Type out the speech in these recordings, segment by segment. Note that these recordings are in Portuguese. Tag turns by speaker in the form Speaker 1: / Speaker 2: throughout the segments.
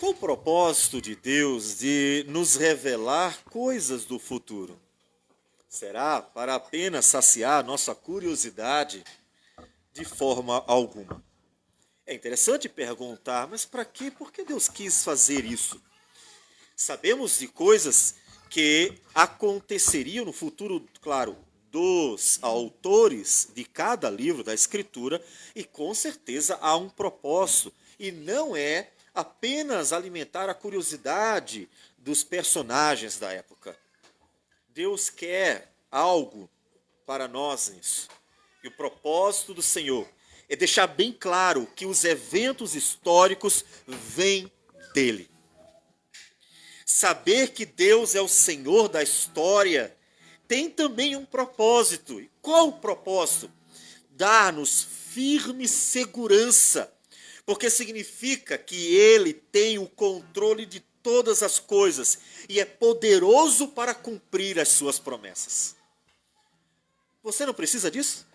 Speaker 1: Qual o propósito de Deus de nos revelar coisas do futuro? Será para apenas saciar nossa curiosidade? De forma alguma. É interessante perguntar, mas para quê? Por que Deus quis fazer isso? Sabemos de coisas que aconteceriam no futuro, claro, dos autores de cada livro da Escritura, e com certeza há um propósito, e não é apenas alimentar a curiosidade dos personagens da época. Deus quer algo para nós nisso. E o propósito do Senhor é deixar bem claro que os eventos históricos vêm dele. Saber que Deus é o Senhor da história tem também um propósito. E qual o propósito? Dar-nos firme segurança, porque significa que Ele tem o controle de todas as coisas e é poderoso para cumprir as suas promessas. Você não precisa disso?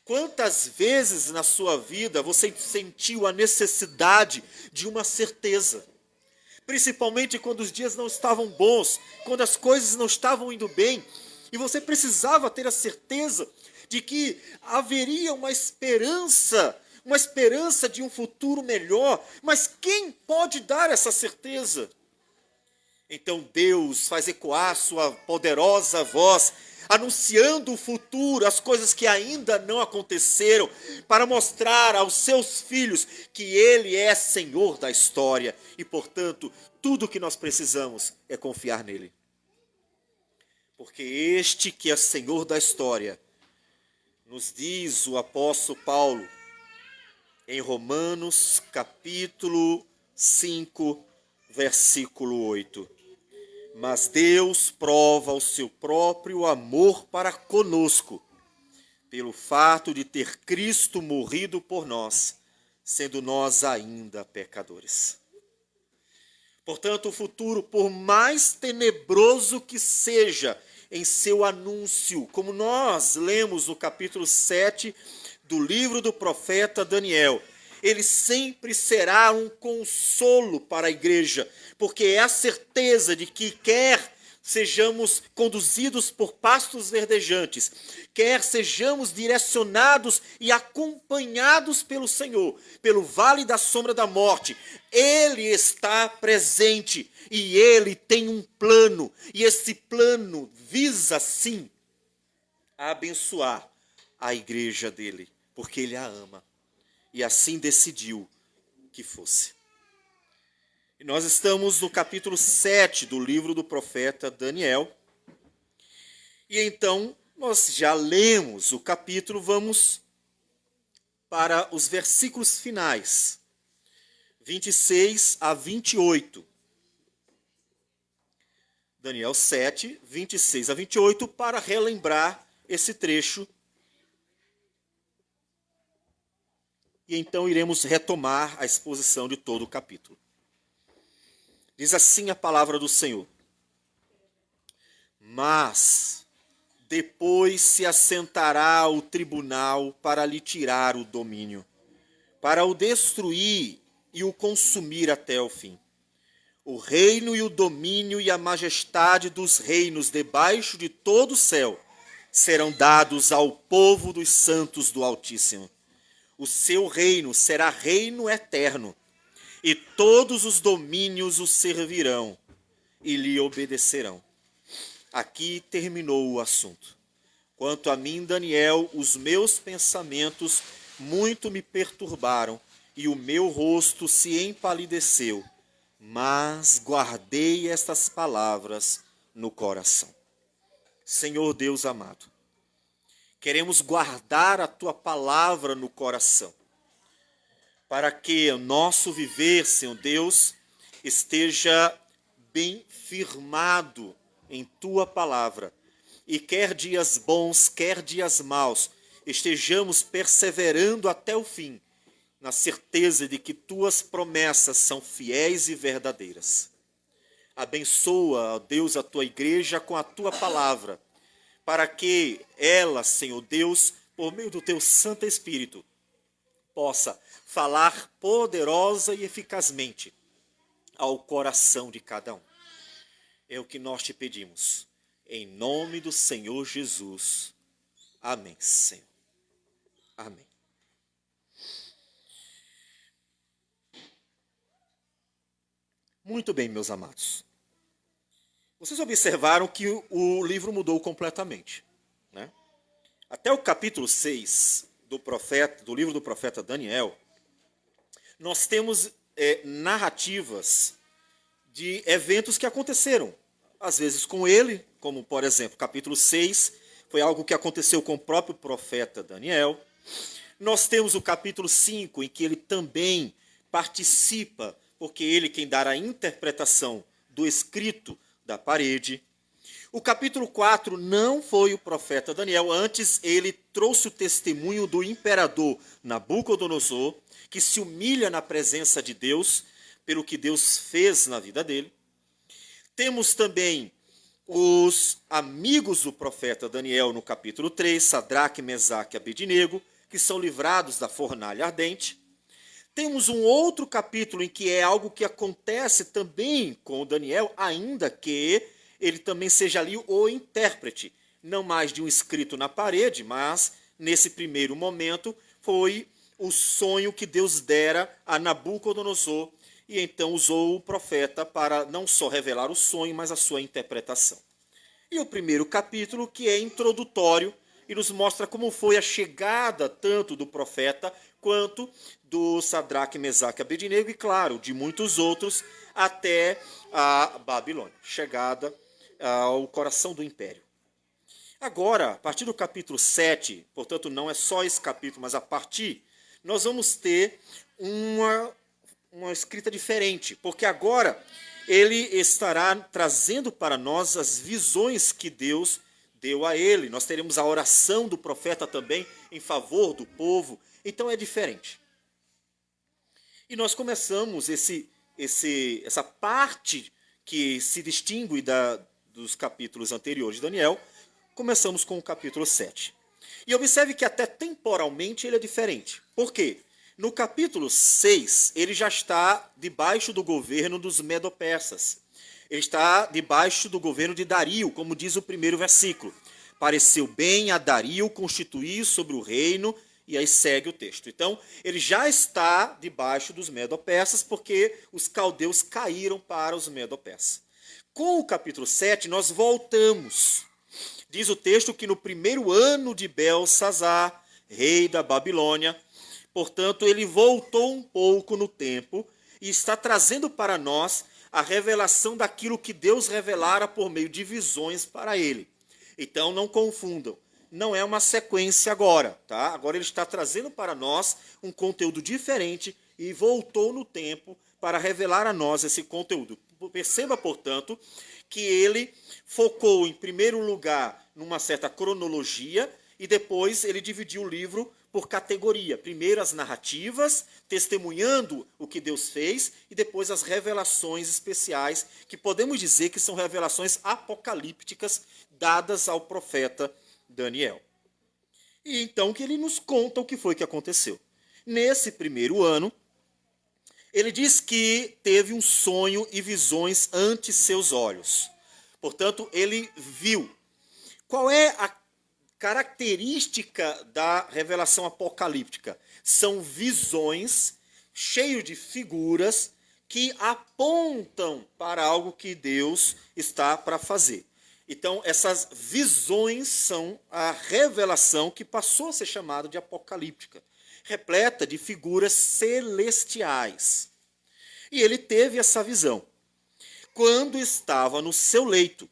Speaker 1: Quantas vezes na sua vida você sentiu a necessidade de uma certeza? Principalmente quando os dias não estavam bons, quando as coisas não estavam indo bem, e você precisava ter a certeza de que haveria uma esperança de um futuro melhor. Mas quem pode dar essa certeza? Então Deus faz ecoar sua poderosa voz, anunciando o futuro, as coisas que ainda não aconteceram, para mostrar aos seus filhos que Ele é Senhor da história e, portanto, tudo o que nós precisamos é confiar nele. Porque este que é Senhor da história, nos diz o apóstolo Paulo, em Romanos capítulo 5, versículo 8. Mas Deus prova o seu próprio amor para conosco, pelo fato de ter Cristo morrido por nós, sendo nós ainda pecadores. Portanto, o futuro, por mais tenebroso que seja em seu anúncio, como nós lemos no capítulo 7 do livro do profeta Daniel, ele sempre será um consolo para a igreja, porque é a certeza de que quer sejamos conduzidos por pastos verdejantes, quer sejamos direcionados e acompanhados pelo Senhor, pelo vale da sombra da morte, Ele está presente e Ele tem um plano, e esse plano visa sim abençoar a igreja dele, porque Ele a ama. E assim decidiu que fosse. E nós estamos no capítulo 7 do livro do profeta Daniel. E então, nós já lemos o capítulo, vamos para os versículos finais, 26 a 28. Daniel 7, 26 a 28, para relembrar esse trecho. E então iremos retomar a exposição de todo o capítulo. Diz assim a palavra do Senhor: mas depois se assentará o tribunal para lhe tirar o domínio, para o destruir e o consumir até o fim. O reino e o domínio e a majestade dos reinos debaixo de todo o céu serão dados ao povo dos santos do Altíssimo. O seu reino será reino eterno, e todos os domínios o servirão e lhe obedecerão. Aqui terminou o assunto. Quanto a mim, Daniel, os meus pensamentos muito me perturbaram, e o meu rosto se empalideceu, mas guardei estas palavras no coração. Senhor Deus amado, queremos guardar a tua palavra no coração, para que o nosso viver, Senhor Deus, esteja bem firmado em tua palavra. E quer dias bons, quer dias maus, estejamos perseverando até o fim, na certeza de que tuas promessas são fiéis e verdadeiras. Abençoa, ó Deus, a tua igreja com a tua palavra, para que ela, Senhor Deus, por meio do teu Santo Espírito, possa falar poderosa e eficazmente ao coração de cada um. É o que nós te pedimos. Em nome do Senhor Jesus. Amém, Senhor. Amém. Muito bem, meus amados. Vocês observaram que o livro mudou completamente, né? Até o capítulo 6 do livro do profeta Daniel, nós temos narrativas de eventos que aconteceram, às vezes com ele, como por exemplo, capítulo 6, foi algo que aconteceu com o próprio profeta Daniel. Nós temos o capítulo 5, em que ele também participa, porque ele quem dará a interpretação do escrito da parede. O capítulo 4 não foi o profeta Daniel, antes ele trouxe o testemunho do imperador Nabucodonosor, que se humilha na presença de Deus, pelo que Deus fez na vida dele. Temos também os amigos do profeta Daniel no capítulo 3, Sadraque, Mesaque e Abednego, que são livrados da fornalha ardente. Temos um outro capítulo em que é algo que acontece também com Daniel, ainda que ele também seja ali o intérprete, não mais de um escrito na parede, mas nesse primeiro momento foi o sonho que Deus dera a Nabucodonosor, e então usou o profeta para não só revelar o sonho, mas a sua interpretação. E o primeiro capítulo, que é introdutório, e nos mostra como foi a chegada tanto do profeta quanto do Sadraque, Mesaque e Abednego, e claro, de muitos outros, até a Babilônia, chegada ao coração do império. Agora, a partir do capítulo 7, portanto não é só esse capítulo, mas a partir, nós vamos ter uma escrita diferente, porque agora ele estará trazendo para nós as visões que Deus deu a ele. Nós teremos a oração do profeta também em favor do povo, então é diferente. E nós começamos essa parte que se distingue dos capítulos anteriores de Daniel, começamos com o capítulo 7. E observe que até temporalmente ele é diferente. Por quê? No capítulo 6, ele já está debaixo do governo dos Medo-Persas. Ele está debaixo do governo de Dario, como diz o primeiro versículo. Pareceu bem a Dario constituir sobre o reino, e aí segue o texto. Então, ele já está debaixo dos Medo-Persas, porque os caldeus caíram para os Medo-Persas. Com o capítulo 7, nós voltamos. Diz o texto que no primeiro ano de Belsazar, rei da Babilônia, portanto, ele voltou um pouco no tempo e está trazendo para nós a revelação daquilo que Deus revelara por meio de visões para ele. Então, não confundam. Não é uma sequência agora, tá? Agora ele está trazendo para nós um conteúdo diferente e voltou no tempo para revelar a nós esse conteúdo. Perceba, portanto, que ele focou em primeiro lugar numa certa cronologia e depois ele dividiu o livro por categoria. Primeiro as narrativas, testemunhando o que Deus fez, e depois as revelações especiais, que podemos dizer que são revelações apocalípticas dadas ao profeta Daniel. E então que ele nos conta o que foi que aconteceu. Nesse primeiro ano, ele diz que teve um sonho e visões ante seus olhos. Portanto, ele viu. Qual é a característica da revelação apocalíptica? São visões cheias de figuras que apontam para algo que Deus está para fazer. Então, essas visões são a revelação que passou a ser chamada de apocalíptica, repleta de figuras celestiais. E ele teve essa visão. Quando estava no seu leito,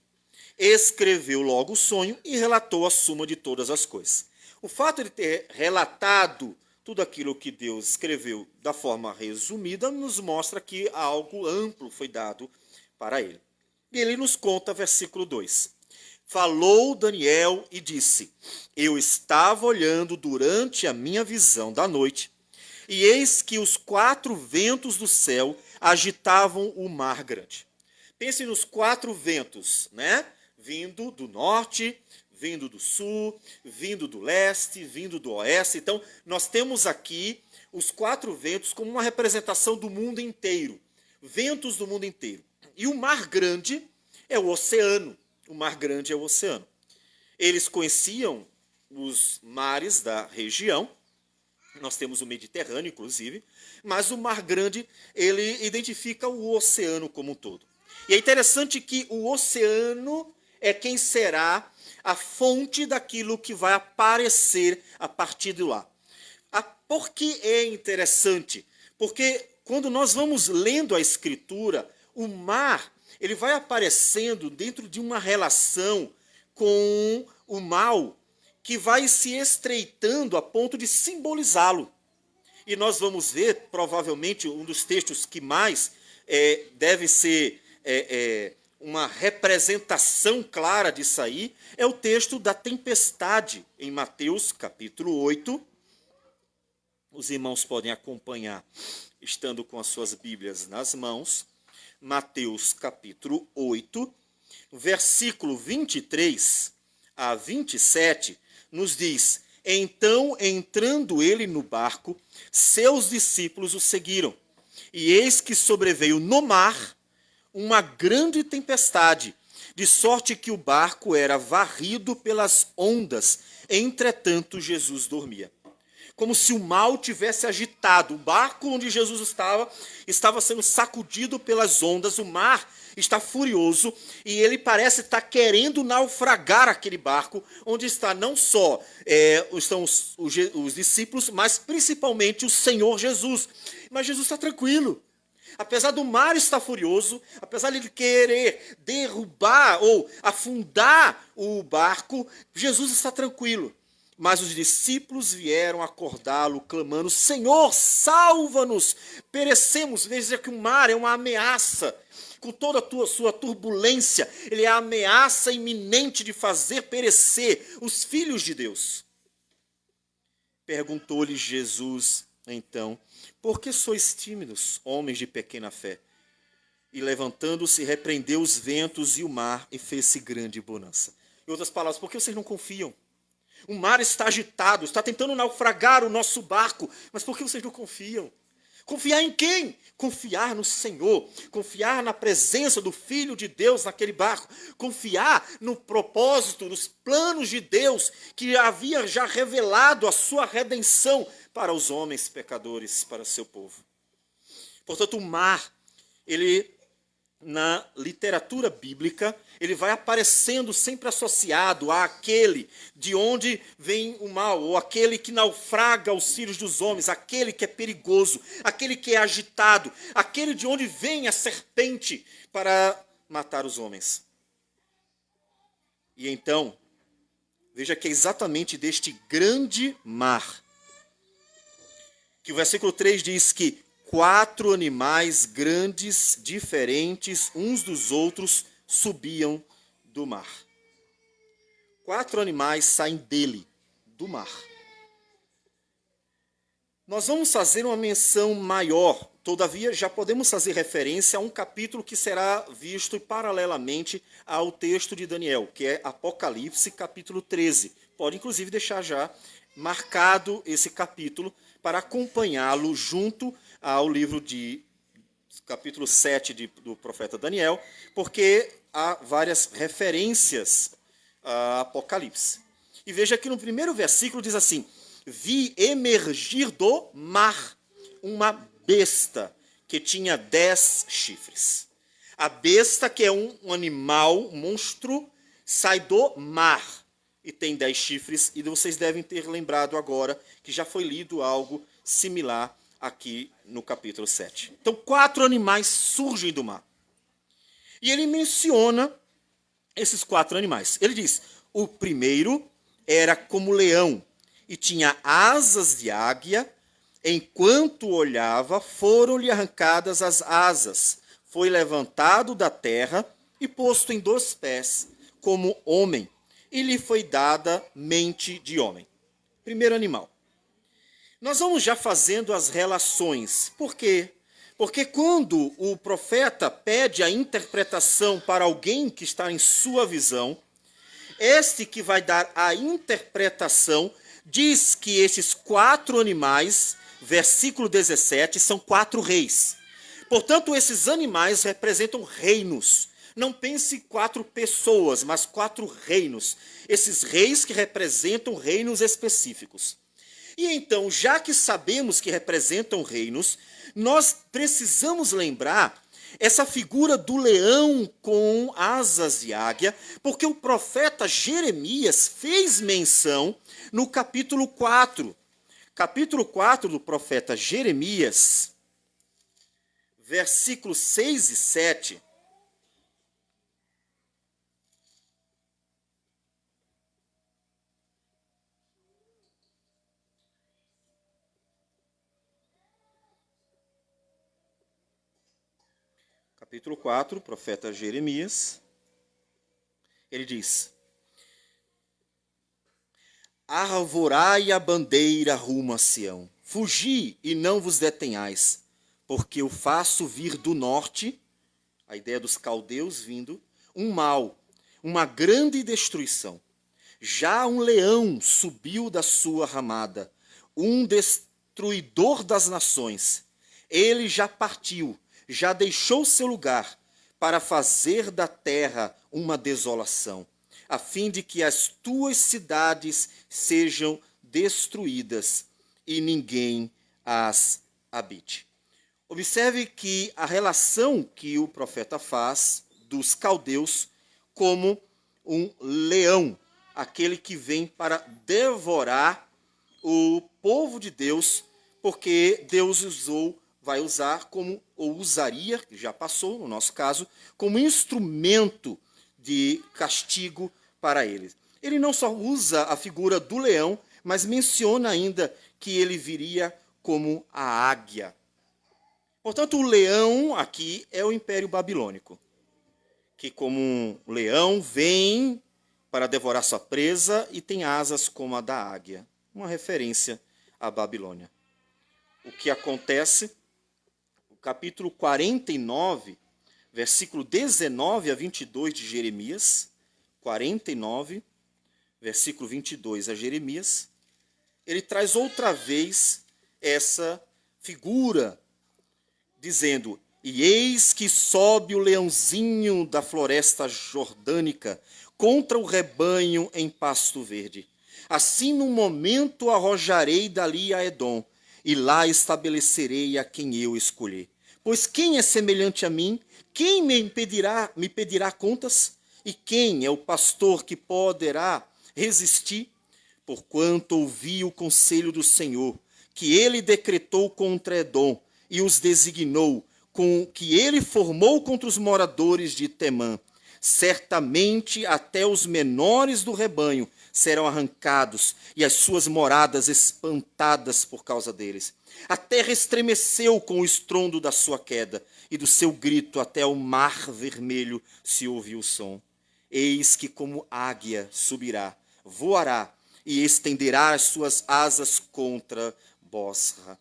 Speaker 1: escreveu logo o sonho e relatou a suma de todas as coisas. O fato de ter relatado tudo aquilo que Deus escreveu da forma resumida nos mostra que algo amplo foi dado para ele. E ele nos conta, versículo 2. Falou Daniel e disse: Eu estava olhando durante a minha visão da noite, e eis que os 4 ventos do céu agitavam o mar grande. Pense nos 4 ventos, né? Vindo do norte, vindo do sul, vindo do leste, vindo do oeste. Então, nós temos aqui os 4 ventos como uma representação do mundo inteiro. ventos do mundo inteiro. E o Mar Grande é o oceano. O Mar Grande é o oceano. Eles conheciam os mares da região. Nós temos o Mediterrâneo, inclusive, mas o Mar Grande, ele identifica o oceano como um todo. E é interessante que o oceano é quem será a fonte daquilo que vai aparecer a partir de lá. Por que é interessante? Porque quando nós vamos lendo a Escritura, o mar ele vai aparecendo dentro de uma relação com o mal que vai se estreitando a ponto de simbolizá-lo. E nós vamos ver, provavelmente, um dos textos que mais deve ser uma representação clara disso aí, é o texto da tempestade, em Mateus, capítulo 8. Os irmãos podem acompanhar, estando com as suas Bíblias nas mãos. Mateus, capítulo 8, versículo 23 a 27, nos diz: Então, entrando ele no barco, seus discípulos o seguiram. E eis que sobreveio no mar uma grande tempestade, de sorte que o barco era varrido pelas ondas. Entretanto, Jesus dormia. Como se o mal tivesse agitado. O barco onde Jesus estava sendo sacudido pelas ondas. O mar está furioso e ele parece estar querendo naufragar aquele barco, onde está não só estão os discípulos, mas principalmente o Senhor Jesus. Mas Jesus está tranquilo. Apesar do mar estar furioso, apesar de ele querer derrubar ou afundar o barco, Jesus está tranquilo. Mas os discípulos vieram acordá-lo, clamando: Senhor, salva-nos, perecemos. Veja que o mar é uma ameaça. Com toda a sua turbulência, ele é a ameaça iminente de fazer perecer os filhos de Deus. Perguntou-lhe Jesus, então: Por que sois tímidos, homens de pequena fé? E levantando-se, repreendeu os ventos e o mar, e fez-se grande bonança. Em outras palavras, por que vocês não confiam? O mar está agitado, está tentando naufragar o nosso barco, mas por que vocês não confiam? Confiar em quem? Confiar no Senhor, confiar na presença do Filho de Deus naquele barco, confiar no propósito, nos planos de Deus, que havia já revelado a sua redenção para os homens pecadores, para seu povo. Portanto, o mar, ele, na literatura bíblica, ele vai aparecendo sempre associado àquele de onde vem o mal, ou aquele que naufraga os filhos dos homens, aquele que é perigoso, aquele que é agitado, aquele de onde vem a serpente para matar os homens. E então, veja que é exatamente deste grande mar que o versículo 3 diz que 4 animais grandes, diferentes uns dos outros, subiam do mar. 4 animais saem dele, do mar. Nós vamos fazer uma menção maior, todavia já podemos fazer referência a um capítulo que será visto paralelamente ao texto de Daniel, que é Apocalipse, capítulo 13. Pode inclusive deixar já marcado esse capítulo para acompanhá-lo junto ao livro de capítulo 7 do profeta Daniel, porque há várias referências a Apocalipse. E veja que no primeiro versículo diz assim: vi emergir do mar uma besta que tinha 10 chifres. A besta, que é um animal, um monstro, sai do mar e tem 10 chifres, e vocês devem ter lembrado agora que já foi lido algo similar aqui no capítulo 7. Então, 4 animais surgem do mar. E ele menciona esses 4 animais. Ele diz: o primeiro era como leão e tinha asas de águia. Enquanto olhava, foram-lhe arrancadas as asas. Foi levantado da terra e posto em 2 pés, como homem, e lhe foi dada mente de homem. Primeiro animal. Nós vamos já fazendo as relações. Por quê? Porque quando o profeta pede a interpretação para alguém que está em sua visão, este que vai dar a interpretação diz que esses 4 animais, versículo 17, são 4 reis. Portanto, esses animais representam reinos. Não pense 4 pessoas, mas 4 reinos. Esses reis que representam reinos específicos. E então, já que sabemos que representam reinos, nós precisamos lembrar essa figura do leão com asas de águia, porque o profeta Jeremias fez menção no capítulo 4. Capítulo 4 do profeta Jeremias, versículos 6 e 7. Capítulo 4, profeta Jeremias, ele diz: Arvorai a bandeira rumo a Sião, fugi e não vos detenhais, porque eu faço vir do norte, a ideia dos caldeus vindo, um mal, uma grande destruição. Já um leão subiu da sua ramada, um destruidor das nações. Ele já partiu, já deixou seu lugar para fazer da terra uma desolação, a fim de que as tuas cidades sejam destruídas e ninguém as habite. Observe que a relação que o profeta faz dos caldeus como um leão, aquele que vem para devorar o povo de Deus, porque Deus vai usar como, ou usaria, que já passou no nosso caso, como instrumento de castigo para eles. Ele não só usa a figura do leão, mas menciona ainda que ele viria como a águia. Portanto, o leão aqui é o Império Babilônico, que como um leão vem para devorar sua presa e tem asas como a da águia. Uma referência à Babilônia. O que acontece? O capítulo 49, versículo 19 a 22 de Jeremias, 49, versículo 22 a Jeremias, ele traz outra vez essa figura, dizendo: E eis que sobe o leãozinho da floresta jordânica contra o rebanho em pasto verde. Assim, no momento, arrojarei dali a Edom, e lá estabelecerei a quem eu escolher. Pois quem é semelhante a mim? Quem me pedirá contas? E quem é o pastor que poderá resistir? Porquanto ouvi o conselho do Senhor, que ele decretou contra Edom, e os designou, com que ele formou contra os moradores de Temã. Certamente até os menores do rebanho serão arrancados, e as suas moradas espantadas por causa deles. A terra estremeceu com o estrondo da sua queda, e do seu grito até o mar vermelho se ouviu o som. Eis que como águia subirá, voará, e estenderá as suas asas contra Bosra.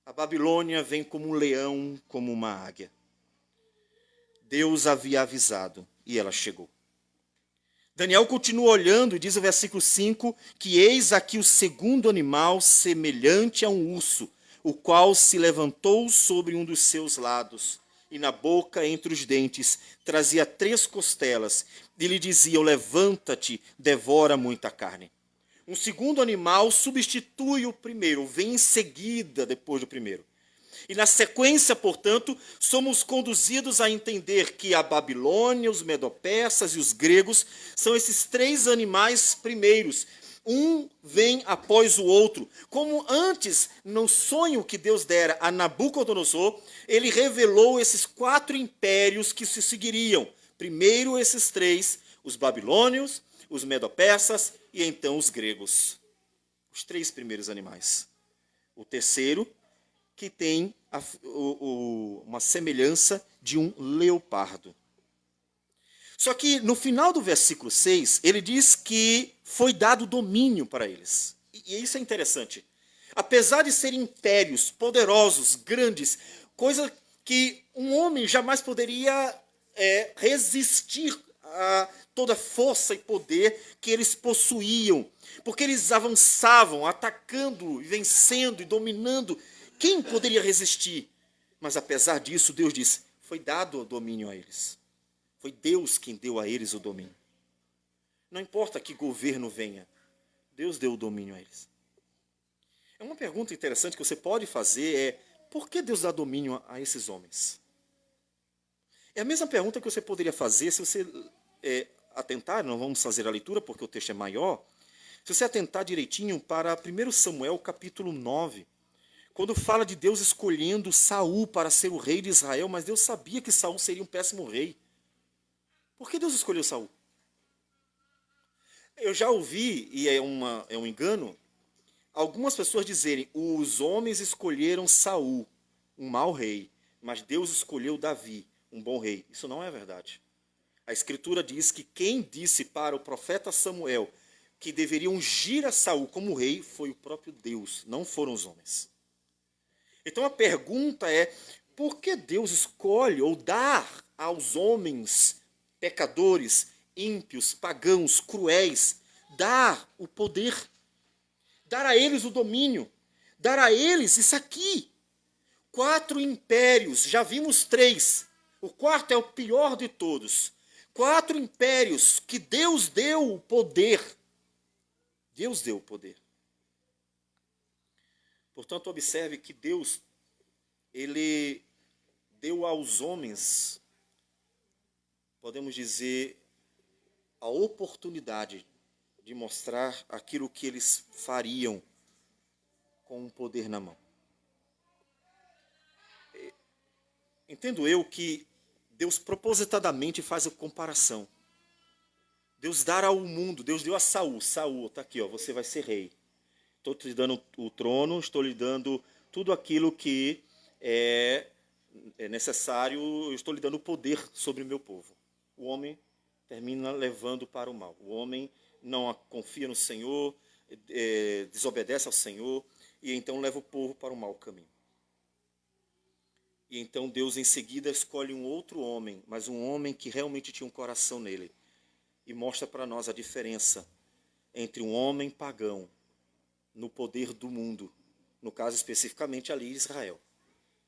Speaker 1: A Babilônia vem como um leão, como uma águia. Deus havia avisado e ela chegou. Daniel continua olhando e diz o versículo 5 que eis aqui o segundo animal semelhante a um urso, o qual se levantou sobre um dos seus lados e na boca entre os dentes trazia 3 costelas e lhe diziam: levanta-te, devora muita carne. Um segundo animal substitui o primeiro, vem em seguida depois do primeiro. E na sequência, portanto, somos conduzidos a entender que a Babilônia, os medo-persas e os gregos são esses 3 animais primeiros. Um vem após o outro. Como antes, no sonho que Deus dera a Nabucodonosor, ele revelou esses 4 impérios que se seguiriam. Primeiro esses 3, os babilônios, os medo-persas e então os gregos. Os 3 primeiros animais. O terceiro, que tem uma semelhança de um leopardo. Só que no final do versículo 6, ele diz que foi dado domínio para eles. E isso é interessante. Apesar de serem impérios poderosos, grandes, coisa que um homem jamais poderia resistir a toda a força e poder que eles possuíam, porque eles avançavam, atacando, vencendo e dominando. Quem poderia resistir? Mas apesar disso, Deus disse, foi dado o domínio a eles. Foi Deus quem deu a eles o domínio. Não importa que governo venha, Deus deu o domínio a eles. É uma pergunta interessante que você pode fazer por que Deus dá domínio a esses homens? É a mesma pergunta que você poderia fazer se você atentar, não vamos fazer a leitura porque o texto é maior, se você atentar direitinho para 1 Samuel capítulo 9, quando fala de Deus escolhendo Saul para ser o rei de Israel, mas Deus sabia que Saul seria um péssimo rei. Por que Deus escolheu Saul? Eu já ouvi, e é um engano, algumas pessoas dizerem, os homens escolheram Saul, um mau rei, mas Deus escolheu Davi, um bom rei. Isso não é verdade. A Escritura diz que quem disse para o profeta Samuel que deveria ungir a Saul como rei foi o próprio Deus, não foram os homens. Então a pergunta é, por que Deus escolhe ou dá aos homens pecadores, ímpios, pagãos, cruéis, dar o poder, dar a eles o domínio, dar a eles isso aqui? 4 impérios, já vimos 3, o quarto é o pior de todos. 4 impérios que Deus deu o poder. Deus deu o poder. Portanto, observe que Deus, ele deu aos homens, podemos dizer, a oportunidade de mostrar aquilo que eles fariam com o poder na mão. Entendo eu que Deus propositadamente faz a comparação. Deus dá ao mundo, Deus deu a Saul. Saul, está aqui, você vai ser rei. Estou te dando o trono, estou lhe dando tudo aquilo que é necessário, eu estou lhe dando o poder sobre o meu povo. O homem termina levando para o mal. O homem não confia no Senhor, desobedece ao Senhor, e então leva o povo para o mau caminho. E então Deus em seguida escolhe um outro homem, mas um homem que realmente tinha um coração nele. E mostra para nós a diferença entre um homem pagão no poder do mundo, no caso especificamente ali Israel,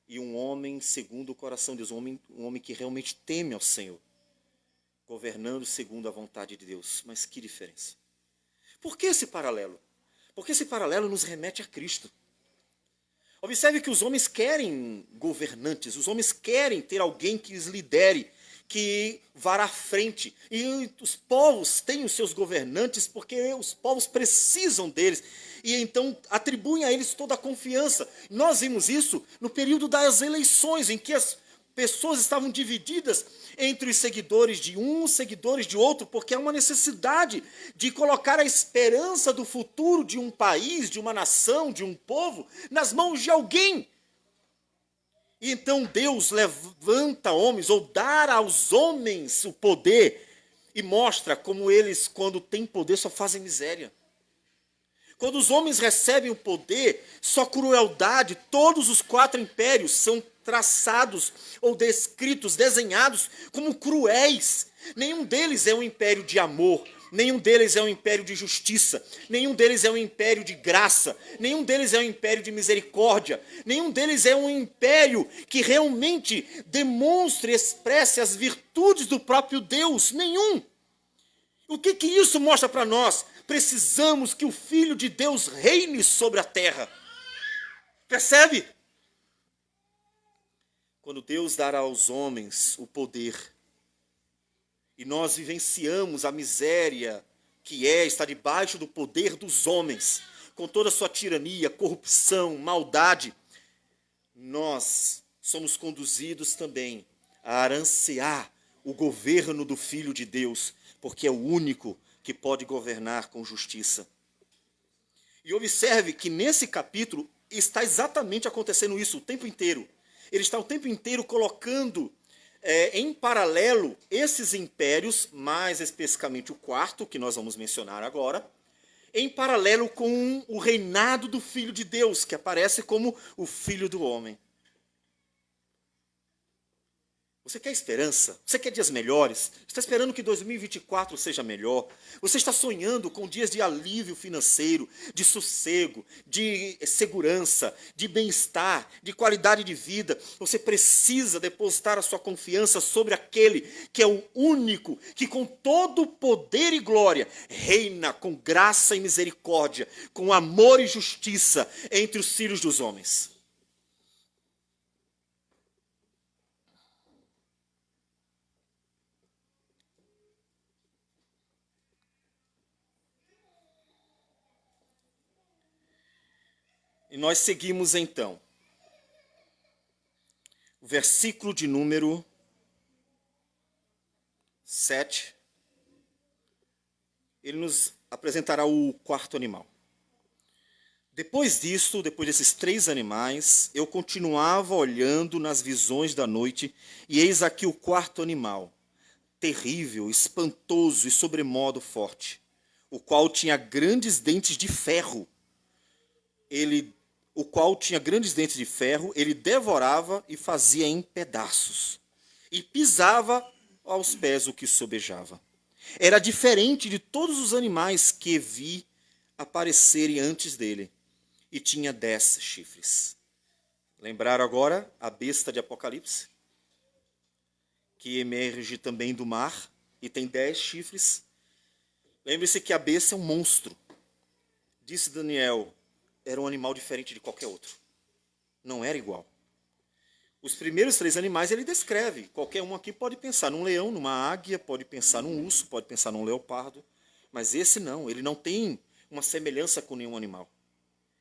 Speaker 1: e um homem segundo o coração de Deus, um homem que realmente teme ao Senhor, governando segundo a vontade de Deus. Mas que diferença! Por que esse paralelo? Porque esse paralelo nos remete a Cristo. Observe que os homens querem governantes, os homens querem ter alguém que os lidere, que vá à frente. E os povos têm os seus governantes porque os povos precisam deles. E então atribuem a eles toda a confiança. Nós vimos isso no período das eleições, em que as pessoas estavam divididas entre os seguidores de um, seguidores de outro, porque há uma necessidade de colocar a esperança do futuro de um país, de uma nação, de um povo, nas mãos de alguém. E então Deus levanta homens, ou dá aos homens o poder, e mostra como eles, quando têm poder, só fazem miséria. Quando os homens recebem o poder, só crueldade. Todos os 4 impérios são traçados ou descritos, desenhados como cruéis. Nenhum deles é um império de amor, nenhum deles é um império de justiça, nenhum deles é um império de graça, nenhum deles é um império de misericórdia, nenhum deles é um império que realmente demonstre e expresse as virtudes do próprio Deus. Nenhum. O que isso mostra para nós? Precisamos que o Filho de Deus reine sobre a terra. Percebe? Quando Deus dará aos homens o poder, e nós vivenciamos a miséria que está debaixo do poder dos homens, com toda a sua tirania, corrupção, maldade, nós somos conduzidos também a ansiar o governo do Filho de Deus, porque é o único que pode governar com justiça. E observe que nesse capítulo está exatamente acontecendo isso o tempo inteiro. Ele está o tempo inteiro colocando em paralelo esses impérios, mais especificamente o quarto, que nós vamos mencionar agora, em paralelo com o reinado do Filho de Deus, que aparece como o Filho do Homem. Você quer esperança? Você quer dias melhores? Você está esperando que 2024 seja melhor? Você está sonhando com dias de alívio financeiro, de sossego, de segurança, de bem-estar, de qualidade de vida? Você precisa depositar a sua confiança sobre aquele que é o único que com todo poder e glória reina com graça e misericórdia, com amor e justiça entre os filhos dos homens. E nós seguimos então. O versículo de número 7. Ele nos apresentará o quarto animal. Depois disto, depois desses 3 animais, eu continuava olhando nas visões da noite, e eis aqui o quarto animal, terrível, espantoso e sobremodo forte, o qual tinha grandes dentes de ferro. Ele devorava e fazia em pedaços, e pisava aos pés o que sobejava. Era diferente de todos os animais que vi aparecerem antes dele, e tinha 10 chifres. Lembraram agora a besta de Apocalipse, que emerge também do mar e tem 10 chifres. Lembre-se que a besta é um monstro. Disse Daniel, era um animal diferente de qualquer outro. Não era igual. Os primeiros 3 animais ele descreve. Qualquer um aqui pode pensar num leão, numa águia, pode pensar num urso, pode pensar num leopardo. Mas esse não, ele não tem uma semelhança com nenhum animal.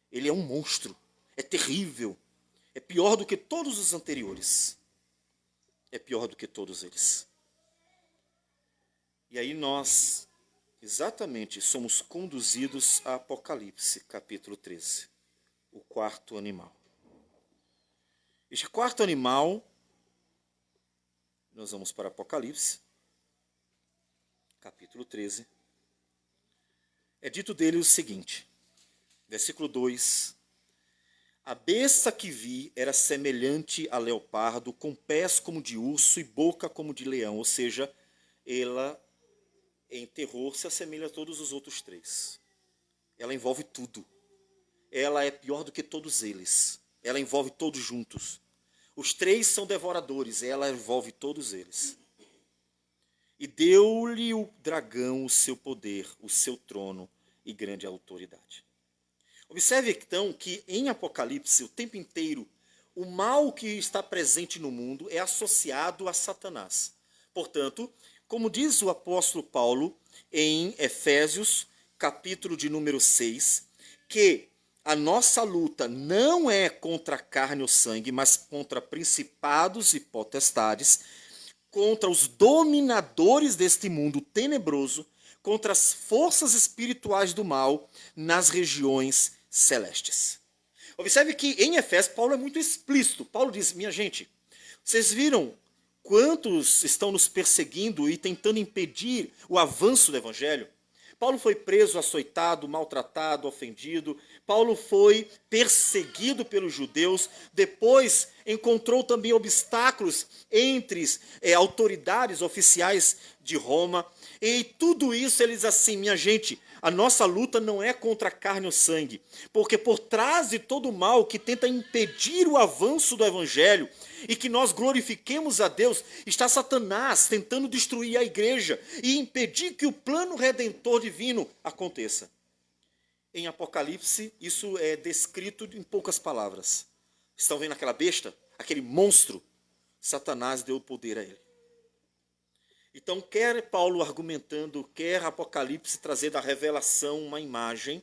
Speaker 1: Ele é um monstro, é terrível, é pior do que todos os anteriores. É pior do que todos eles. E aí nós, exatamente, somos conduzidos a Apocalipse, capítulo 13, o quarto animal. Este quarto animal, nós vamos para Apocalipse, capítulo 13, é dito dele o seguinte, versículo 2: a besta que vi era semelhante a leopardo, com pés como de urso e boca como de leão, ou seja, ela em terror se assemelha a todos os outros 3. Ela envolve tudo. Ela é pior do que todos eles. Ela envolve todos juntos. Os 3 são devoradores, ela envolve todos eles. E deu-lhe o dragão o seu poder, o seu trono e grande autoridade. Observe então que em Apocalipse, o tempo inteiro, o mal que está presente no mundo é associado a Satanás. Portanto, como diz o apóstolo Paulo em Efésios, capítulo de número 6, que a nossa luta não é contra a carne ou sangue, mas contra principados e potestades, contra os dominadores deste mundo tenebroso, contra as forças espirituais do mal nas regiões celestes. Observe que em Efésios Paulo é muito explícito. Paulo diz, minha gente, vocês viram quantos estão nos perseguindo e tentando impedir o avanço do evangelho? Paulo foi preso, açoitado, maltratado, ofendido. Paulo foi perseguido pelos judeus. Depois encontrou também obstáculos entre autoridades oficiais de Roma. E tudo isso ele diz assim, minha gente, a nossa luta não é contra a carne ou sangue, porque por trás de todo o mal que tenta impedir o avanço do evangelho e que nós glorifiquemos a Deus, está Satanás tentando destruir a igreja e impedir que o plano redentor divino aconteça. Em Apocalipse, isso é descrito em poucas palavras. Estão vendo aquela besta? Aquele monstro? Satanás deu o poder a ele. Então, quer Paulo argumentando, quer Apocalipse trazer da revelação uma imagem,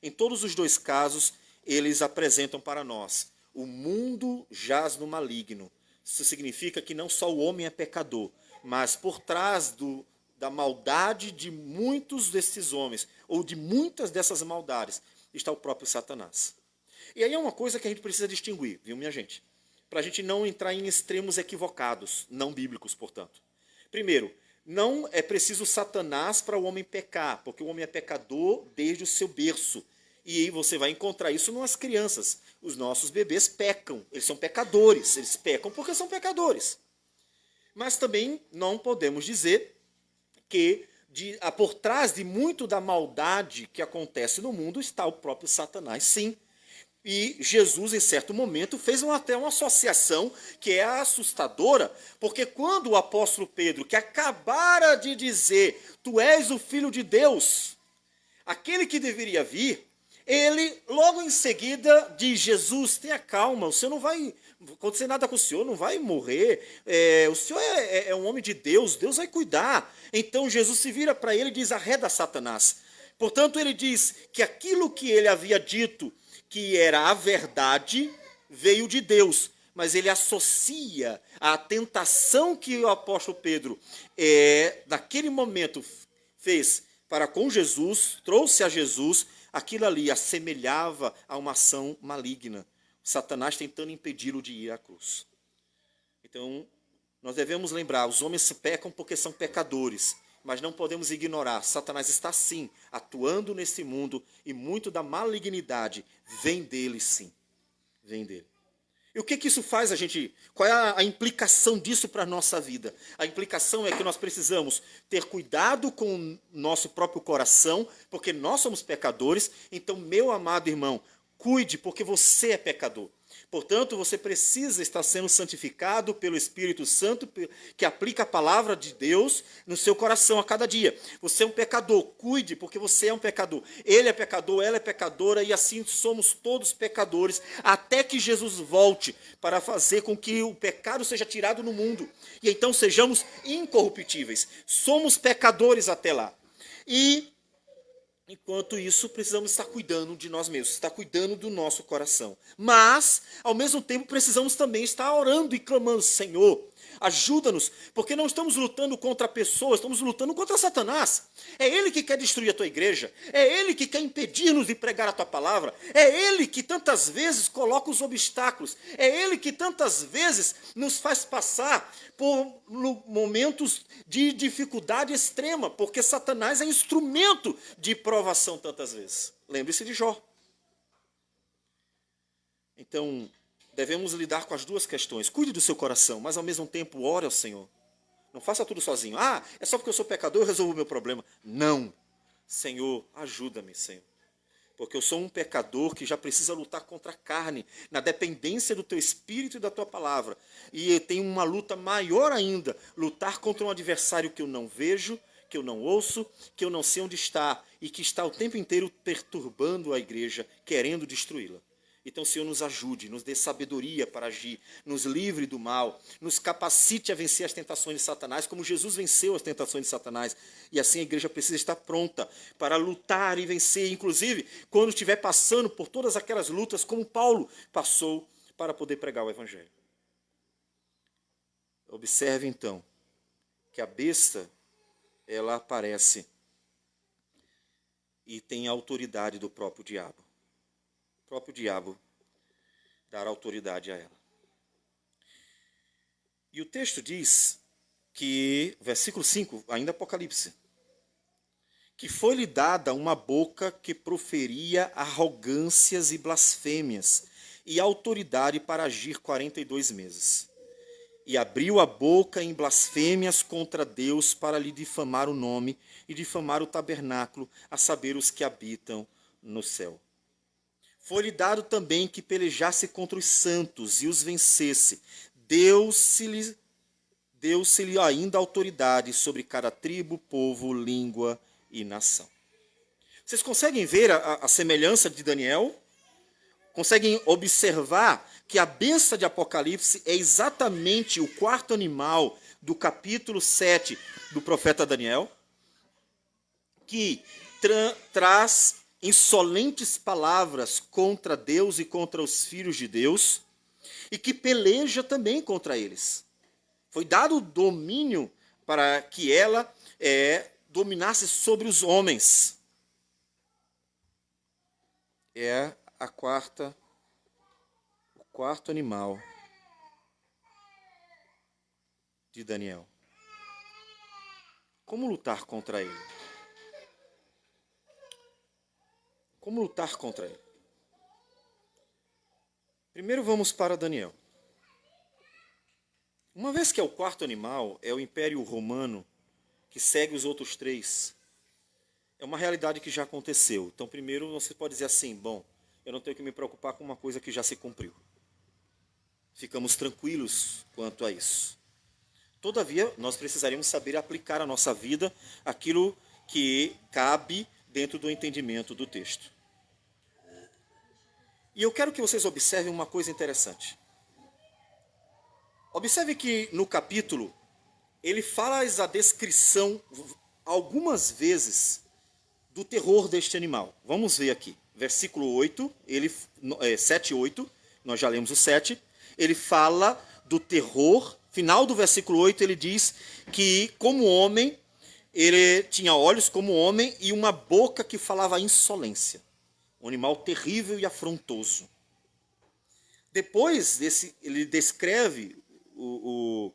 Speaker 1: em todos os 2 casos, eles apresentam para nós: o mundo jaz no maligno. Isso significa que não só o homem é pecador, mas por trás da maldade de muitos desses homens, ou de muitas dessas maldades, está o próprio Satanás. E aí é uma coisa que a gente precisa distinguir, viu, minha gente? Para a gente não entrar em extremos equivocados, não bíblicos, portanto. Primeiro, não é preciso Satanás para o homem pecar, porque o homem é pecador desde o seu berço. E aí você vai encontrar isso nas crianças. Os nossos bebês pecam, eles são pecadores, eles pecam porque são pecadores. Mas também não podemos dizer que por trás de muito da maldade que acontece no mundo está o próprio Satanás, sim. E Jesus, em certo momento, fez até uma associação que é assustadora, porque quando o apóstolo Pedro, que acabara de dizer, tu és o Filho de Deus, aquele que deveria vir, ele logo em seguida diz, Jesus, tenha calma, o senhor não vai acontecer nada com o senhor, não vai morrer, o senhor é um homem de Deus, Deus vai cuidar. Então Jesus se vira para ele e diz, arreda Satanás. Portanto, ele diz que aquilo que ele havia dito, que era a verdade, veio de Deus. Mas ele associa a tentação que o apóstolo Pedro, naquele momento, fez para com Jesus, trouxe a Jesus, aquilo ali assemelhava a uma ação maligna. Satanás tentando impedi-lo de ir à cruz. Então, nós devemos lembrar, os homens se pecam porque são pecadores, mas não podemos ignorar, Satanás está sim, atuando nesse mundo, e muito da malignidade vem dele sim, vem dele. E o que isso faz a gente, qual é a implicação disso para a nossa vida? A implicação é que nós precisamos ter cuidado com o nosso próprio coração, porque nós somos pecadores, então, meu amado irmão, cuide, porque você é pecador. Portanto, você precisa estar sendo santificado pelo Espírito Santo, que aplica a palavra de Deus no seu coração a cada dia. Você é um pecador, cuide, porque você é um pecador. Ele é pecador, ela é pecadora, e assim somos todos pecadores, até que Jesus volte para fazer com que o pecado seja tirado no mundo. E então sejamos incorruptíveis. Somos pecadores até lá. E enquanto isso, precisamos estar cuidando de nós mesmos, estar cuidando do nosso coração. Mas, ao mesmo tempo, precisamos também estar orando e clamando, Senhor, ajuda-nos, porque não estamos lutando contra pessoas, estamos lutando contra Satanás. É ele que quer destruir a tua igreja, é ele que quer impedir-nos de pregar a tua palavra, é ele que tantas vezes coloca os obstáculos, é ele que tantas vezes nos faz passar por momentos de dificuldade extrema, porque Satanás é instrumento de provação tantas vezes. Lembre-se de Jó. Então, devemos lidar com as duas questões. Cuide do seu coração, mas ao mesmo tempo ore ao Senhor. Não faça tudo sozinho. Ah, é só porque eu sou pecador eu resolvo o meu problema. Não. Senhor, ajuda-me, Senhor. Porque eu sou um pecador que já precisa lutar contra a carne, na dependência do teu espírito e da tua palavra. E eu tenho uma luta maior ainda, lutar contra um adversário que eu não vejo, que eu não ouço, que eu não sei onde está, e que está o tempo inteiro perturbando a igreja, querendo destruí-la. Então, Senhor, nos ajude, nos dê sabedoria para agir, nos livre do mal, nos capacite a vencer as tentações de Satanás, como Jesus venceu as tentações de Satanás. E assim a igreja precisa estar pronta para lutar e vencer, inclusive quando estiver passando por todas aquelas lutas, como Paulo passou para poder pregar o Evangelho. Observe então que a besta, ela aparece e tem a autoridade do próprio diabo. O próprio diabo dará autoridade a ela. E o texto diz que, versículo 5, ainda Apocalipse, que foi-lhe dada uma boca que proferia arrogâncias e blasfêmias, e autoridade para agir 42 meses. E abriu a boca em blasfêmias contra Deus para lhe difamar o nome e difamar o tabernáculo, a saber, os que habitam no céu. Foi-lhe dado também que pelejasse contra os santos e os vencesse. Deu-se-lhe ainda autoridade sobre cada tribo, povo, língua e nação. Vocês conseguem ver a semelhança de Daniel? Conseguem observar que a besta de Apocalipse é exatamente o quarto animal do capítulo 7 do profeta Daniel, que traz insolentes palavras contra Deus e contra os filhos de Deus, e que peleja também contra eles. Foi dado o domínio para que ela dominasse sobre os homens. É o quarto animal de Daniel. Como lutar contra ele? Como lutar contra ele? Primeiro vamos para Daniel. Uma vez que é o quarto animal, é o Império Romano, que segue os outros três, é uma realidade que já aconteceu. Então, primeiro, você pode dizer assim, bom, eu não tenho que me preocupar com uma coisa que já se cumpriu. Ficamos tranquilos quanto a isso. Todavia, nós precisaríamos saber aplicar à nossa vida aquilo que cabe dentro do entendimento do texto. E eu quero que vocês observem uma coisa interessante. Observe que no capítulo, ele faz a descrição algumas vezes do terror deste animal. Vamos ver aqui. Versículo 8, 7 e 8, nós já lemos o 7. Ele fala do terror. Final do versículo 8, ele diz que, como homem, ele tinha olhos como homem e uma boca que falava insolência. Um animal terrível e afrontoso. Depois, ele descreve o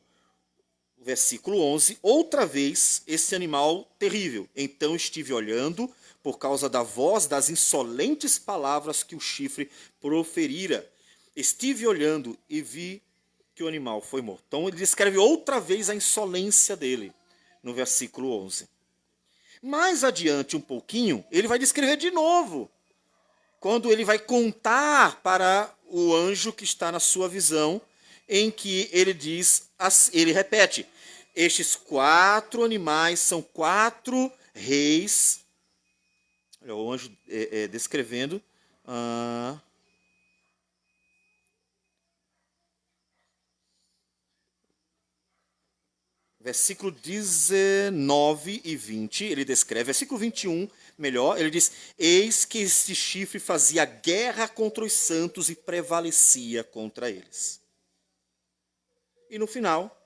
Speaker 1: versículo 11, outra vez esse animal terrível. Então estive olhando por causa da voz das insolentes palavras que o chifre proferira. Estive olhando e vi que o animal foi morto. Então ele descreve outra vez a insolência dele, no versículo 11. Mais adiante um pouquinho, ele vai descrever de novo, quando ele vai contar para o anjo que está na sua visão, em que ele diz, ele repete, estes 4 animais são 4 reis. Olha, o anjo descrevendo. Versículo 19 e 20, ele descreve. Versículo 21, melhor, ele diz, eis que este chifre fazia guerra contra os santos e prevalecia contra eles. E no final,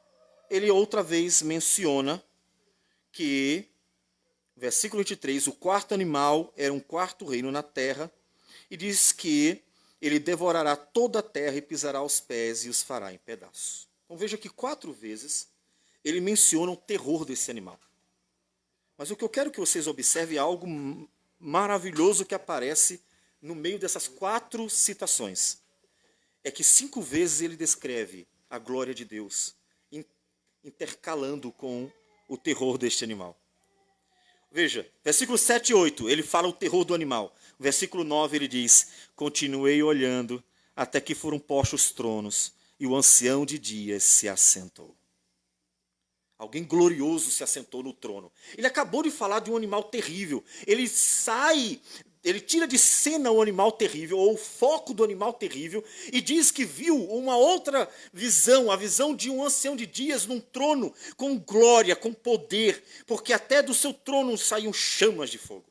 Speaker 1: ele outra vez menciona que, versículo 23, o quarto animal era um quarto reino na terra, e diz que ele devorará toda a terra e pisará os pés e os fará em pedaços. Então veja que 4 vezes ele menciona o terror desse animal. Mas o que eu quero que vocês observem é algo maravilhoso que aparece no meio dessas 4 citações. É que 5 vezes ele descreve a glória de Deus, intercalando com o terror deste animal. Veja, versículo 7 e 8, ele fala o terror do animal. Versículo 9 ele diz, continuei olhando até que foram postos tronos e o ancião de dias se assentou. Alguém glorioso se assentou no trono. Ele acabou de falar de um animal terrível. Ele tira de cena o animal terrível, ou o foco do animal terrível, e diz que viu uma outra visão, a visão de um ancião de dias num trono, com glória, com poder, porque até do seu trono saíam chamas de fogo.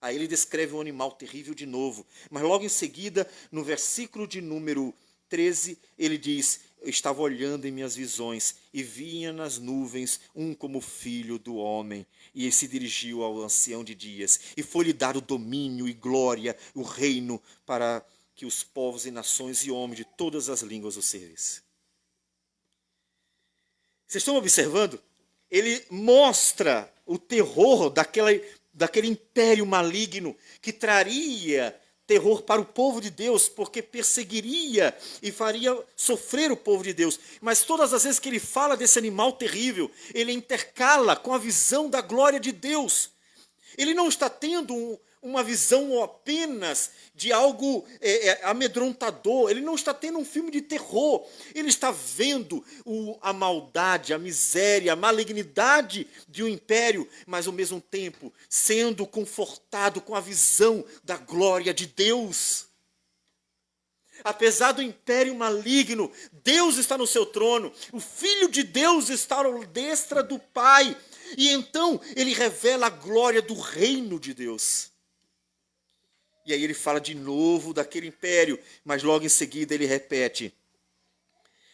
Speaker 1: Aí ele descreve um animal terrível de novo, mas logo em seguida, no versículo de número 13, ele diz, eu estava olhando em minhas visões e vinha nas nuvens um como filho do homem. E ele se dirigiu ao ancião de dias e foi-lhe dado domínio e glória, o reino, para que os povos e nações e homens de todas as línguas o servissem. Vocês estão observando? Ele mostra o terror daquele império maligno que traria terror para o povo de Deus, porque perseguiria e faria sofrer o povo de Deus. Mas todas as vezes que ele fala desse animal terrível, ele intercala com a visão da glória de Deus. Ele não está tendo uma visão apenas de algo amedrontador. Ele não está tendo um filme de terror. Ele está vendo a maldade, a miséria, a malignidade de um império, mas ao mesmo tempo sendo confortado com a visão da glória de Deus. Apesar do império maligno, Deus está no seu trono. O Filho de Deus está à destra do Pai. E então ele revela a glória do reino de Deus. E aí ele fala de novo daquele império, mas logo em seguida ele repete,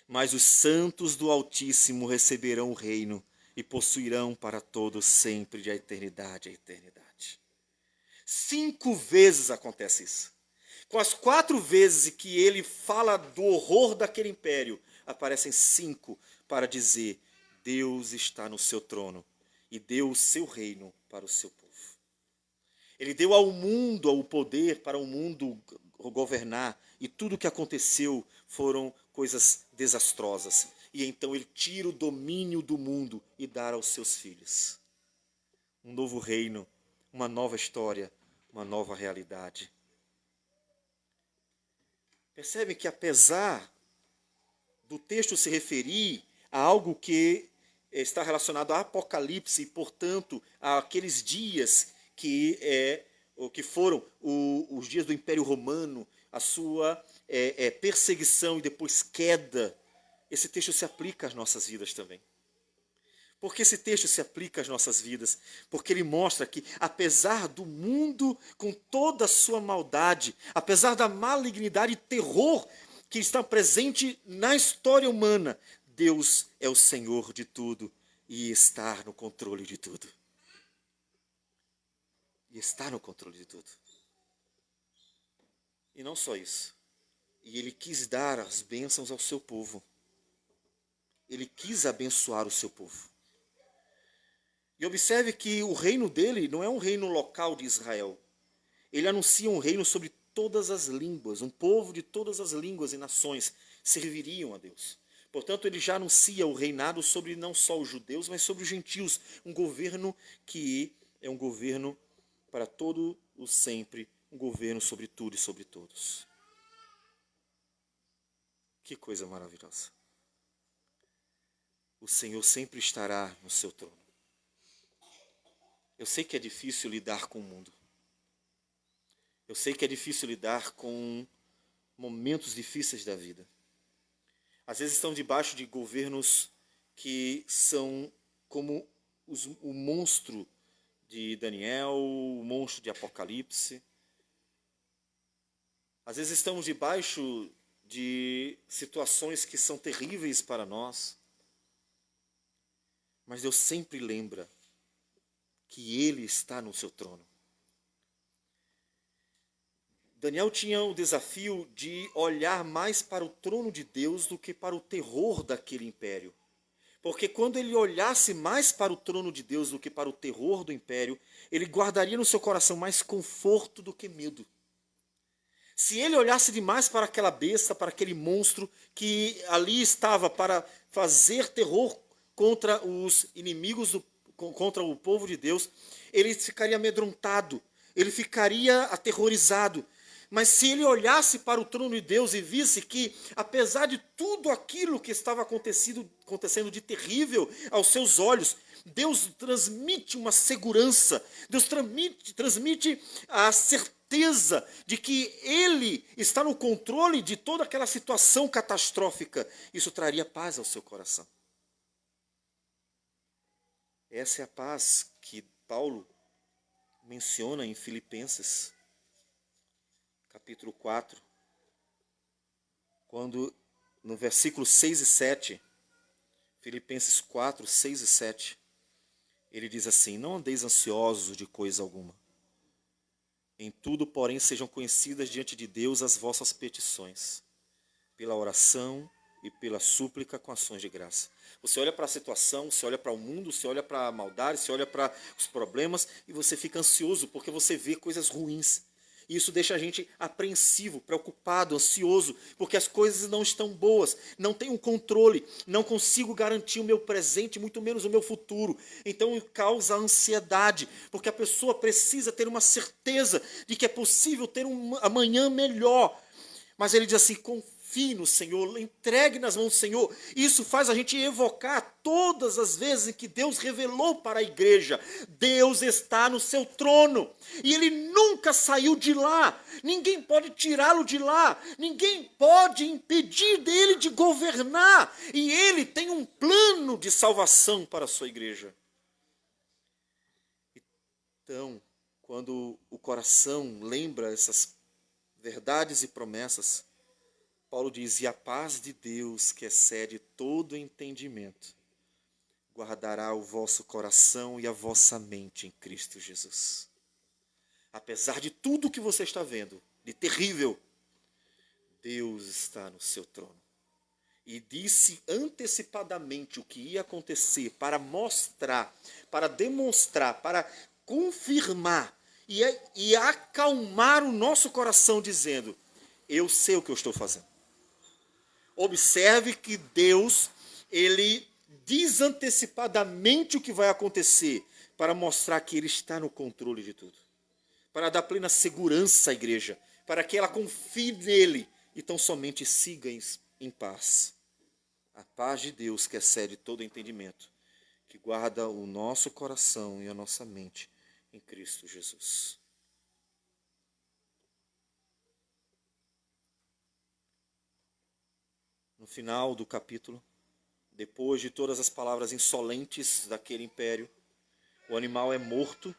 Speaker 1: mas os santos do Altíssimo receberão o reino e possuirão para todos sempre, de eternidade a eternidade. 5 vezes acontece isso. Com as 4 vezes que ele fala do horror daquele império, aparecem 5 para dizer, Deus está no seu trono e deu o seu reino para o seu povo. Ele deu ao mundo o poder para o mundo governar, e tudo o que aconteceu foram coisas desastrosas. E então ele tira o domínio do mundo e dá aos seus filhos. Um novo reino, uma nova história, uma nova realidade. Percebe que apesar do texto se referir a algo que está relacionado ao Apocalipse e, portanto, àqueles dias que foram os dias do Império Romano, a sua perseguição e depois queda, esse texto se aplica às nossas vidas também. Por que esse texto se aplica às nossas vidas? Porque ele mostra que, apesar do mundo com toda a sua maldade, apesar da malignidade e terror que está presente na história humana, Deus é o Senhor de tudo e está no controle de tudo. E está no controle de tudo. E não só isso. E ele quis dar as bênçãos ao seu povo. Ele quis abençoar o seu povo. E observe que o reino dele não é um reino local de Israel. Ele anuncia um reino sobre todas as línguas. Um povo de todas as línguas e nações serviriam a Deus. Portanto, ele já anuncia o reinado sobre não só os judeus, mas sobre os gentios. Um governo que é um governo para todo o sempre. Um governo sobre tudo e sobre todos. Que coisa maravilhosa. O Senhor sempre estará no seu trono. Eu sei que é difícil lidar com o mundo. Eu sei que é difícil lidar com momentos difíceis da vida. Às vezes estão debaixo de governos que são como o monstro de Daniel, o monstro de Apocalipse. Às vezes estamos debaixo de situações que são terríveis para nós. Mas Deus sempre lembra que Ele está no seu trono. Daniel tinha o desafio de olhar mais para o trono de Deus do que para o terror daquele império. Porque quando ele olhasse mais para o trono de Deus do que para o terror do império, ele guardaria no seu coração mais conforto do que medo. Se ele olhasse demais para aquela besta, para aquele monstro que ali estava para fazer terror contra os inimigos, contra o povo de Deus, ele ficaria amedrontado, ele ficaria aterrorizado. Mas se ele olhasse para o trono de Deus e visse que, apesar de tudo aquilo que estava acontecendo de terrível aos seus olhos, Deus transmite uma segurança, Deus transmite a certeza de que Ele está no controle de toda aquela situação catastrófica. Isso traria paz ao seu coração. Essa é a paz que Paulo menciona em Filipenses, capítulo 4, quando no versículo 6 e 7, Filipenses 4, 6 e 7, ele diz assim: não andeis ansiosos de coisa alguma. Em tudo, porém, sejam conhecidas diante de Deus as vossas petições, pela oração e pela súplica com ações de graça. Você olha para a situação, você olha para o mundo, você olha para a maldade, você olha para os problemas e você fica ansioso porque você vê coisas ruins. E isso deixa a gente apreensivo, preocupado, ansioso, porque as coisas não estão boas, não tenho controle, não consigo garantir o meu presente, muito menos o meu futuro. Então causa ansiedade, porque a pessoa precisa ter uma certeza de que é possível ter um amanhã melhor. Mas ele diz assim: confie no Senhor, entregue nas mãos do Senhor. Isso faz a gente evocar todas as vezes em que Deus revelou para a igreja: Deus está no seu trono e Ele nunca saiu de lá. Ninguém pode tirá-lo de lá, ninguém pode impedir dele de governar. E Ele tem um plano de salvação para a sua igreja. Então, quando o coração lembra essas verdades e promessas, Paulo diz: e a paz de Deus, que excede todo entendimento, guardará o vosso coração e a vossa mente em Cristo Jesus. Apesar de tudo que você está vendo, de terrível, Deus está no seu trono. E disse antecipadamente o que ia acontecer para mostrar, para demonstrar, para confirmar e acalmar o nosso coração, dizendo: eu sei o que eu estou fazendo. Observe que Deus, ele diz antecipadamente o que vai acontecer para mostrar que ele está no controle de tudo. Para dar plena segurança à igreja, para que ela confie nele e tão somente siga em paz. A paz de Deus que excede todo entendimento, que guarda o nosso coração e a nossa mente em Cristo Jesus. No final do capítulo, depois de todas as palavras insolentes daquele império, o animal é morto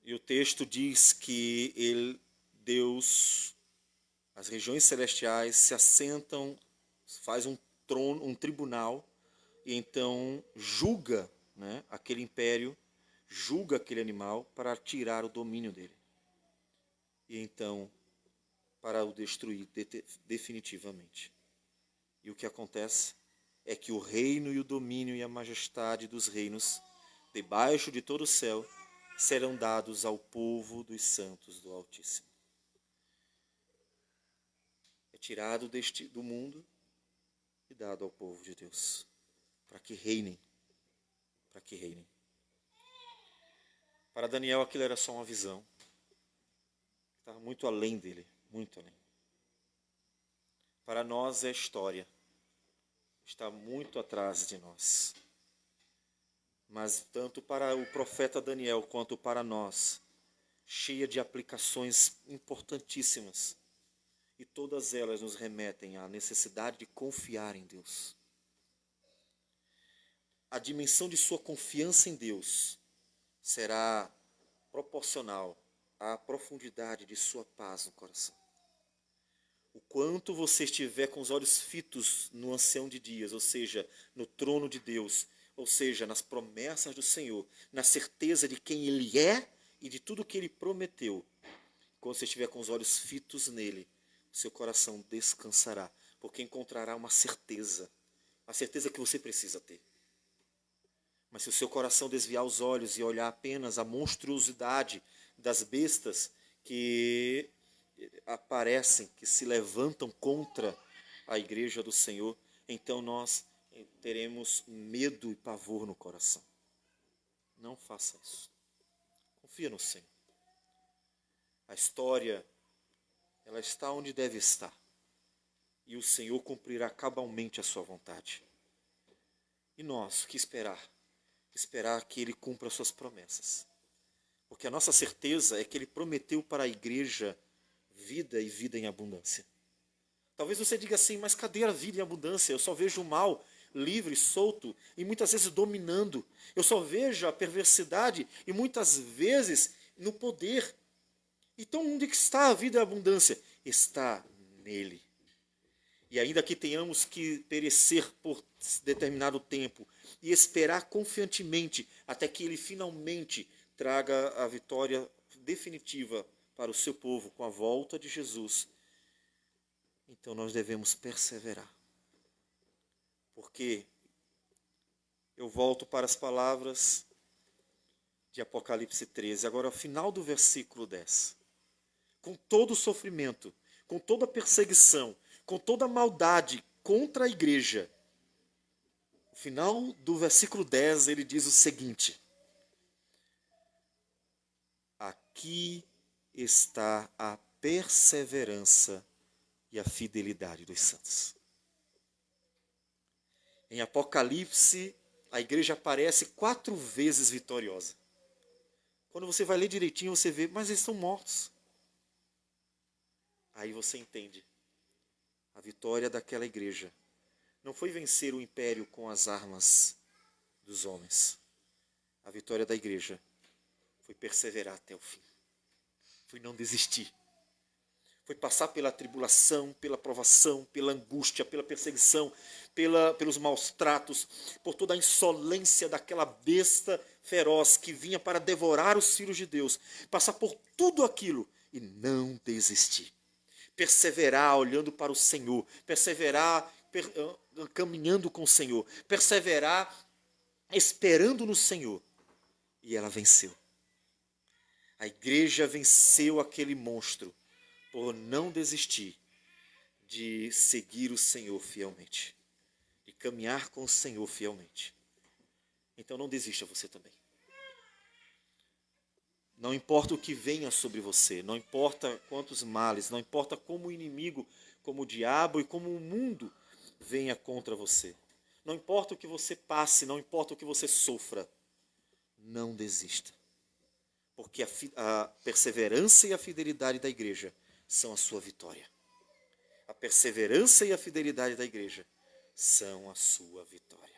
Speaker 1: e o texto diz que Deus, as regiões celestiais se assentam, faz um trono, um tribunal e então julga, né, aquele império, julga aquele animal para tirar o domínio dele. E então para o destruir definitivamente. E o que acontece é que o reino e o domínio e a majestade dos reinos, debaixo de todo o céu, serão dados ao povo dos santos do Altíssimo. É tirado do mundo e dado ao povo de Deus, para que reinem, para que reinem. Para Daniel aquilo era só uma visão, estava muito além dele, muito além. Para nós é história, está muito atrás de nós. Mas tanto para o profeta Daniel quanto para nós, cheia de aplicações importantíssimas. E todas elas nos remetem à necessidade de confiar em Deus. A dimensão de sua confiança em Deus será proporcional à profundidade de sua paz no coração. O quanto você estiver com os olhos fitos no ancião de dias, ou seja, no trono de Deus, ou seja, nas promessas do Senhor, na certeza de quem Ele é e de tudo que Ele prometeu. Quando você estiver com os olhos fitos nele, seu coração descansará, porque encontrará uma certeza que você precisa ter. Mas se o seu coração desviar os olhos e olhar apenas a monstruosidade das bestas que aparecem, que se levantam contra a igreja do Senhor, então nós teremos medo e pavor no coração. Não faça isso. Confia no Senhor. A história, ela está onde deve estar. E o Senhor cumprirá cabalmente a sua vontade. E nós, o que esperar? Esperar que Ele cumpra as suas promessas. Porque a nossa certeza é que Ele prometeu para a igreja vida e vida em abundância. Talvez você diga assim, mas cadê a vida em abundância? Eu só vejo o mal livre, solto e muitas vezes dominando. Eu só vejo a perversidade e muitas vezes no poder. Então onde está a vida e a abundância? Está nele. E ainda que tenhamos que perecer por determinado tempo e esperar confiantemente até que Ele finalmente traga a vitória definitiva para o seu povo com a volta de Jesus, então nós devemos perseverar. Porque eu volto para as palavras de Apocalipse 13, agora ao final do versículo 10. Com todo o sofrimento, com toda a perseguição, com toda a maldade contra a igreja, no final do versículo 10 ele diz o seguinte: aqui está a perseverança e a fidelidade dos santos. Em Apocalipse, a igreja aparece 4 vezes vitoriosa. Quando você vai ler direitinho, você vê, mas eles estão mortos. Aí você entende. A vitória daquela igreja não foi vencer o império com as armas dos homens. A vitória da igreja foi perseverar até o fim. Foi não desistir. Foi passar pela tribulação, pela provação, pela angústia, pela perseguição, pelos maus tratos, por toda a insolência daquela besta feroz que vinha para devorar os filhos de Deus. Passar por tudo aquilo e não desistir. Perseverar olhando para o Senhor, perseverar caminhando com o Senhor, perseverar esperando no Senhor. E ela venceu. A igreja venceu aquele monstro por não desistir, de seguir o Senhor fielmente, de caminhar com o Senhor fielmente. Então não desista você também. Não importa o que venha sobre você, não importa quantos males, não importa como o inimigo, como o diabo e como o mundo venha contra você. Não importa o que você passe, não importa o que você sofra, não desista. Porque a perseverança e a fidelidade da igreja são a sua vitória. A perseverança e a fidelidade da igreja são a sua vitória.